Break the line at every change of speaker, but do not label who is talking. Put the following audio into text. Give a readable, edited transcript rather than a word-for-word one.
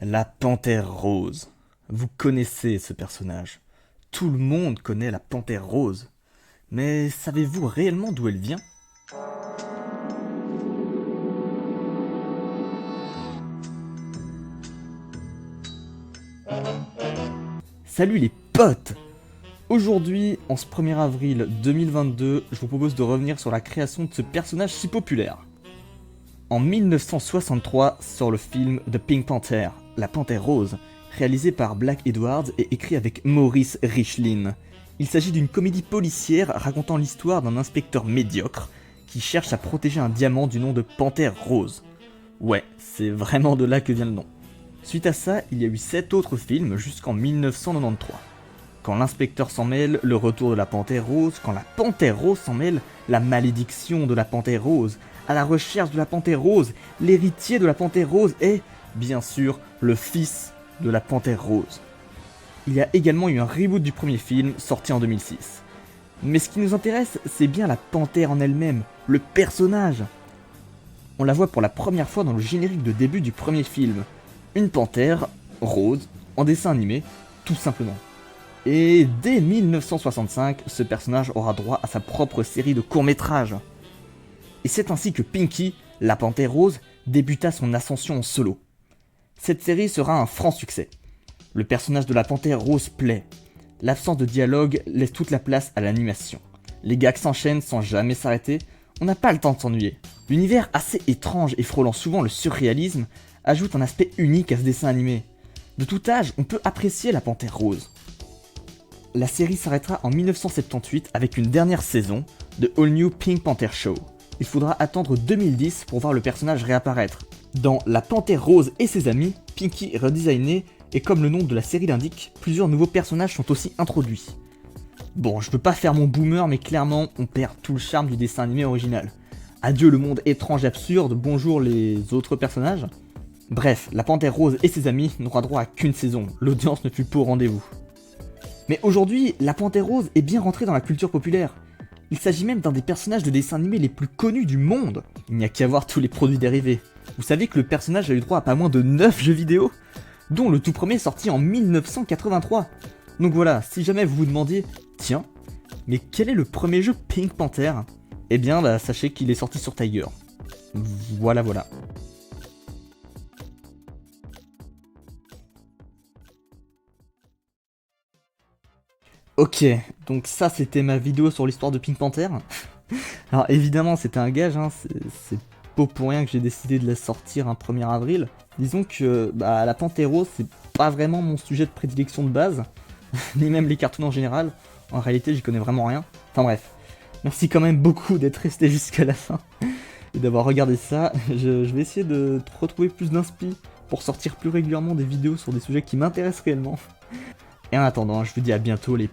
La Panthère Rose. Vous connaissez ce personnage. Tout le monde connaît la Panthère Rose. Mais savez-vous réellement d'où elle vient? Salut les potes! Aujourd'hui, en ce 1er avril 2022, je vous propose de revenir sur la création de ce personnage si populaire. En 1963 sort le film The Pink Panther, la Panthère Rose, réalisé par Black Edwards et écrit avec Maurice Richlin. Il s'agit d'une comédie policière racontant l'histoire d'un inspecteur médiocre qui cherche à protéger un diamant du nom de Panthère Rose. Ouais, c'est vraiment de là que vient le nom. Suite à ça, il y a eu 7 autres films jusqu'en 1993. Quand l'inspecteur s'en mêle, le retour de la Panthère Rose, quand la Panthère Rose s'en mêle, la malédiction de la Panthère Rose, à la recherche de la Panthère Rose, l'héritier de la Panthère Rose et, bien sûr, le fils de la Panthère Rose. Il y a également eu un reboot du premier film, sorti en 2006. Mais ce qui nous intéresse, c'est bien la panthère en elle-même, le personnage. On la voit pour la première fois dans le générique de début du premier film. Une panthère, rose, en dessin animé, tout simplement. Et dès 1965, ce personnage aura droit à sa propre série de courts-métrages. Et c'est ainsi que Pinky, la panthère rose, débuta son ascension en solo. Cette série sera un franc succès. Le personnage de la panthère rose plaît. L'absence de dialogue laisse toute la place à l'animation. Les gags s'enchaînent sans jamais s'arrêter, on n'a pas le temps de s'ennuyer. L'univers assez étrange et frôlant souvent le surréalisme ajoute un aspect unique à ce dessin animé. De tout âge, on peut apprécier la panthère rose. La série s'arrêtera en 1978 avec une dernière saison de All New Pink Panther Show. Il faudra attendre 2010 pour voir le personnage réapparaître. Dans La Panthère Rose et ses amis, Pinky est redesigné et comme le nom de la série l'indique, plusieurs nouveaux personnages sont aussi introduits. Bon, je veux pas faire mon boomer, mais clairement, on perd tout le charme du dessin animé original. Adieu le monde étrange et absurde, bonjour les autres personnages. Bref, La Panthère Rose et ses amis n'aura droit à qu'une saison, l'audience ne fut pas au rendez-vous. Mais aujourd'hui, La Panthère Rose est bien rentrée dans la culture populaire. Il s'agit même d'un des personnages de dessin animé les plus connus du monde. Il n'y a qu'à voir tous les produits dérivés. Vous savez que le personnage a eu droit à pas moins de 9 jeux vidéo, dont le tout premier sorti en 1983. Donc voilà, si jamais vous vous demandiez, tiens, mais quel est le premier jeu Pink Panther? Eh bien, sachez qu'il est sorti sur Tiger. Voilà. Ok, donc ça c'était ma vidéo sur l'histoire de Pink Panther. Alors évidemment c'était un gage, hein, c'est pas pour rien que j'ai décidé de la sortir un 1er avril. Disons que la Panthère Rose c'est pas vraiment mon sujet de prédilection de base, ni même les cartoons en général. En réalité j'y connais vraiment rien. Enfin bref, merci quand même beaucoup d'être resté jusqu'à la fin et d'avoir regardé ça. Je vais essayer de retrouver plus d'inspi pour sortir plus régulièrement des vidéos sur des sujets qui m'intéressent réellement. Et en attendant, je vous dis à bientôt les